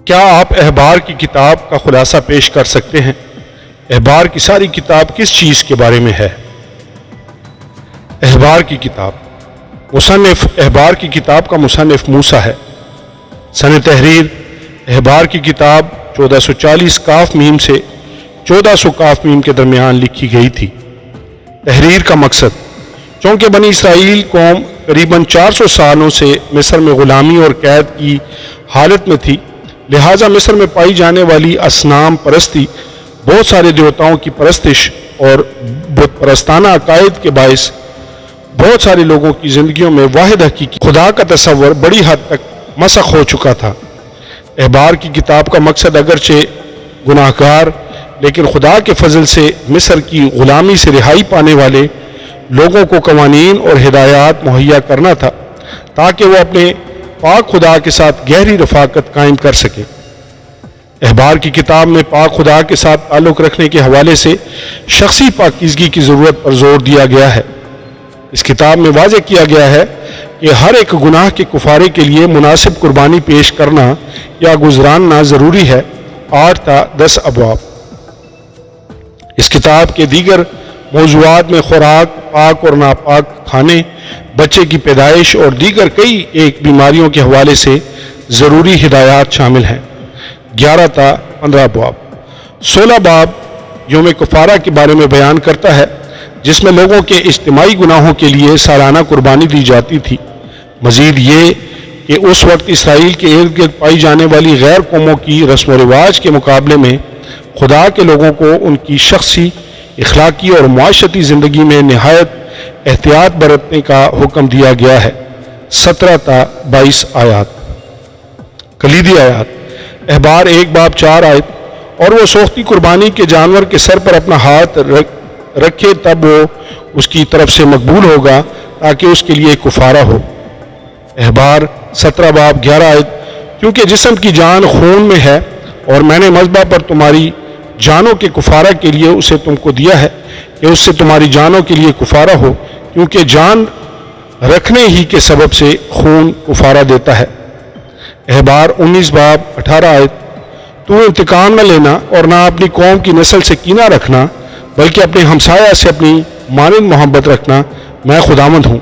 کیا آپ احبار کی کتاب کا خلاصہ پیش کر سکتے ہیں؟ احبار کی ساری کتاب کس چیز کے بارے میں ہے؟ احبار کی کتاب مصنف احبار کی کتاب کا مصنف موسیٰ ہے۔ سن تحریر احبار کی کتاب 1440 کاف میم سے 1400 کاف میم کے درمیان لکھی گئی تھی۔ تحریر کا مقصد، چونکہ بنی اسرائیل قوم قریباً 400 سالوں سے مصر میں غلامی اور قید کی حالت میں تھی، لہٰذا مصر میں پائی جانے والی اصنام پرستی، بہت سارے دیوتاؤں کی پرستش اور بت پرستانہ عقائد کے باعث بہت سارے لوگوں کی زندگیوں میں واحد حقیقی خدا کا تصور بڑی حد تک مسخ ہو چکا تھا۔ احبار کی کتاب کا مقصد اگرچہ گناہ گار لیکن خدا کے فضل سے مصر کی غلامی سے رہائی پانے والے لوگوں کو قوانین اور ہدایات مہیا کرنا تھا تاکہ وہ اپنے پاک خدا کے ساتھ گہری رفاقت قائم کر سکے۔ احبار کی کتاب میں پاک خدا کے ساتھ تعلق رکھنے کے حوالے سے شخصی پاکیزگی کی ضرورت پر زور دیا گیا ہے۔ اس کتاب میں واضح کیا گیا ہے کہ ہر ایک گناہ کے کفارے کے لیے مناسب قربانی پیش کرنا یا گزراننا ضروری ہے۔ 8 تا 10 ابواب۔ اس کتاب کے دیگر موضوعات میں خوراک، پاک اور ناپاک کھانے، بچے کی پیدائش اور دیگر کئی ایک بیماریوں کے حوالے سے ضروری ہدایات شامل ہیں۔ 11 تا 15 ابواب۔ 16 باب یوم کفارہ کے بارے میں بیان کرتا ہے، جس میں لوگوں کے اجتماعی گناہوں کے لیے سالانہ قربانی دی جاتی تھی۔ مزید یہ کہ اس وقت اسرائیل کے ارد گرد پائی جانے والی غیر قوموں کی رسم و رواج کے مقابلے میں خدا کے لوگوں کو ان کی شخصی، اخلاقی اور معاشرتی زندگی میں نہایت احتیاط برتنے کا حکم دیا گیا ہے۔ 17 تا 22 آیات۔ کلیدی آیات۔ احبار 1 باب 4 آیت۔ اور وہ سوختی قربانی کے جانور کے سر پر اپنا ہاتھ رکھے تب وہ اس کی طرف سے مقبول ہوگا تاکہ اس کے لیے کفارہ ہو۔ احبار 17 باب 11 آیت۔ کیونکہ جسم کی جان خون میں ہے اور میں نے مذبح پر تمہاری جانوں کے کفارہ کے لیے اسے تم کو دیا ہے کہ اس سے تمہاری جانوں کے لیے کفارہ ہو، کیونکہ جان رکھنے ہی کے سبب سے خون کفارہ دیتا ہے۔ احبار 19 باب 18 آیت۔ تو انتقام نہ لینا اور نہ اپنی قوم کی نسل سے کینہ رکھنا، بلکہ اپنے ہمسایہ سے اپنی مانند محبت رکھنا، میں خداوند ہوں۔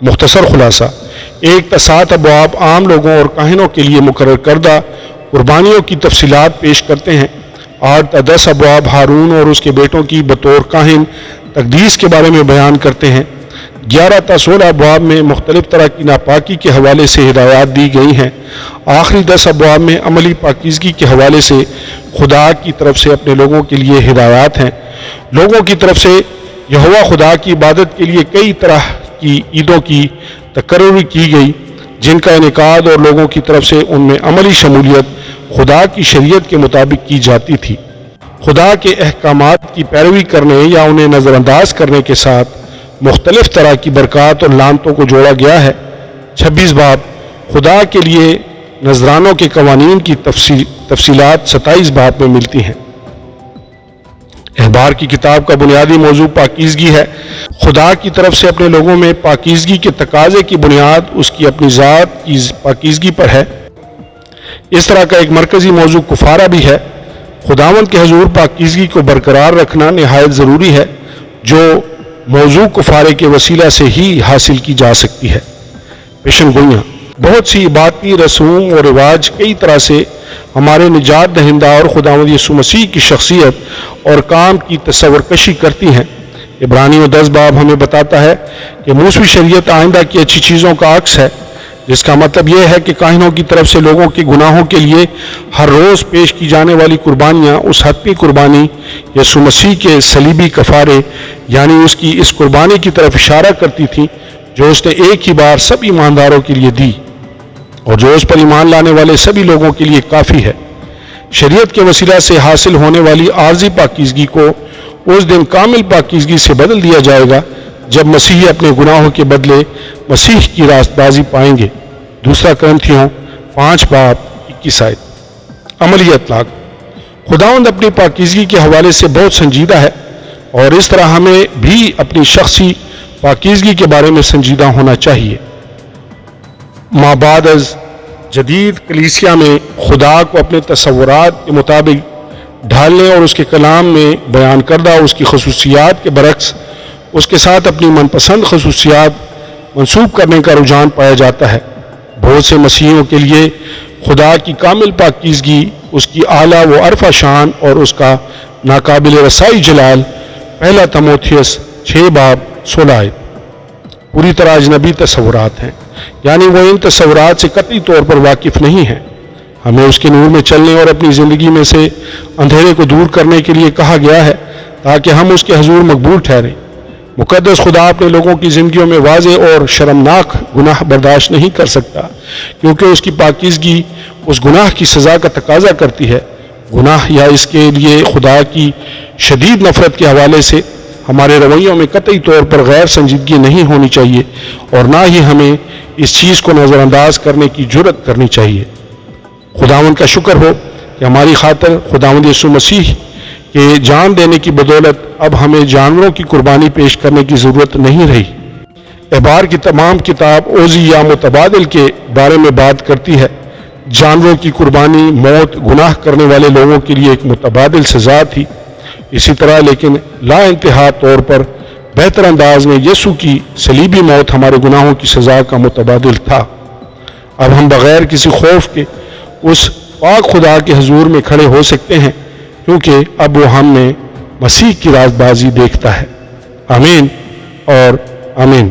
مختصر خلاصہ، 1 تا 7 ابواب عام لوگوں اور کاہنوں کے لیے مقرر کردہ قربانیوں کی تفصیلات پیش کرتے ہیں۔ 8 تا 10 ابواب ہارون اور اس کے بیٹوں کی بطور کاہن تقدیس کے بارے میں بیان کرتے ہیں۔ 11 تا 16 ابواب میں مختلف طرح کی ناپاکی کے حوالے سے ہدایات دی گئی ہیں۔ آخری 10 ابواب میں عملی پاکیزگی کے حوالے سے خدا کی طرف سے اپنے لوگوں کے لیے ہدایات ہیں۔ لوگوں کی طرف سے یہوہ خدا کی عبادت کے لیے کئی طرح کی عیدوں کی تقرری کی گئی، جن کا انعقاد اور لوگوں کی طرف سے ان میں عملی شمولیت خدا کی شریعت کے مطابق کی جاتی تھی۔ خدا کے احکامات کی پیروی کرنے یا انہیں نظر انداز کرنے کے ساتھ مختلف طرح کی برکات اور لعنتوں کو جوڑا گیا ہے۔ 26 باب خدا کے لیے نذرانوں کے قوانین کی تفصیلات 27 باب میں ملتی ہیں۔ احبار کی کتاب کا بنیادی موضوع پاکیزگی ہے۔ خدا کی طرف سے اپنے لوگوں میں پاکیزگی کے تقاضے کی بنیاد اس کی اپنی ذات کی پاکیزگی پر ہے۔ اس طرح کا ایک مرکزی موضوع کفارہ بھی ہے۔ خداوند کے حضور پاکیزگی کو برقرار رکھنا نہایت ضروری ہے، جو موضوع کفارے کے وسیلہ سے ہی حاصل کی جا سکتی ہے۔ پیشن گوئیاں۔ بہت سی عبادتی رسوم و رواج کئی طرح سے ہمارے نجات دہندہ اور خداوند یسوع مسیح کی شخصیت اور کام کی تصور کشی کرتی ہیں۔ عبرانیوں 10 باب ہمیں بتاتا ہے کہ موسوی شریعت آئندہ کی اچھی چیزوں کا عکس ہے، جس کا مطلب یہ ہے کہ کاہنوں کی طرف سے لوگوں کے گناہوں کے لیے ہر روز پیش کی جانے والی قربانیاں اس حتمی قربانی یسوع مسیح کے صلیبی کفارے یعنی اس کی اس قربانی کی طرف اشارہ کرتی تھیں جو اس نے ایک ہی بار سب ایمانداروں کے لیے دی اور جو اس پر ایمان لانے والے سبھی لوگوں کے لیے کافی ہے۔ شریعت کے وسیلہ سے حاصل ہونے والی عارضی پاکیزگی کو اس دن کامل پاکیزگی سے بدل دیا جائے گا جب مسیحی اپنے گناہوں کے بدلے مسیح کی راست بازی پائیں گے۔ 2 کرنتھیوں 5 باب 21 آیت۔ عملی اطلاق۔ خداوند اپنی پاکیزگی کے حوالے سے بہت سنجیدہ ہے اور اس طرح ہمیں بھی اپنی شخصی پاکیزگی کے بارے میں سنجیدہ ہونا چاہیے۔ ما بعد از جدید کلیسیا میں خدا کو اپنے تصورات کے مطابق ڈھالنے اور اس کے کلام میں بیان کردہ اس کی خصوصیات کے برعکس اس کے ساتھ اپنی من پسند خصوصیات منسوب کرنے کا رجحان پایا جاتا ہے۔ بہت سے مسیحیوں کے لیے خدا کی کامل پاکیزگی، اس کی اعلیٰ و عرفہ شان اور اس کا ناقابل رسائی جلال پہلا تموتھیوس 6:16 پوری طرح اجنبی تصورات ہیں، یعنی وہ ان تصورات سے قطعی طور پر واقف نہیں ہیں۔ ہمیں اس کے نور میں چلنے اور اپنی زندگی میں سے اندھیرے کو دور کرنے کے لیے کہا گیا ہے تاکہ ہم اس کے حضور مقبول ٹھہریں۔ مقدس خدا اپنے لوگوں کی زندگیوں میں واضح اور شرمناک گناہ برداشت نہیں کر سکتا، کیونکہ اس کی پاکیزگی اس گناہ کی سزا کا تقاضا کرتی ہے۔ گناہ یا اس کے لیے خدا کی شدید نفرت کے حوالے سے ہمارے رویوں میں قطعی طور پر غیر سنجیدگی نہیں ہونی چاہیے، اور نہ ہی ہمیں اس چیز کو نظر انداز کرنے کی جرأت کرنی چاہیے۔ خداوند کا شکر ہو کہ ہماری خاطر خداوند یسوع مسیح کے جان دینے کی بدولت اب ہمیں جانوروں کی قربانی پیش کرنے کی ضرورت نہیں رہی۔ احبار کی تمام کتاب اوزی یا متبادل کے بارے میں بات کرتی ہے۔ جانوروں کی قربانی موت گناہ کرنے والے لوگوں کے لیے ایک متبادل سزا تھی، اسی طرح لیکن لا انتہا طور پر بہتر انداز میں یسوع کی صلیبی موت ہمارے گناہوں کی سزا کا متبادل تھا۔ اب ہم بغیر کسی خوف کے اس پاک خدا کے حضور میں کھڑے ہو سکتے ہیں، کیونکہ اب وہ ہم میں مسیح کی راست بازی دیکھتا ہے۔ آمین اور آمین۔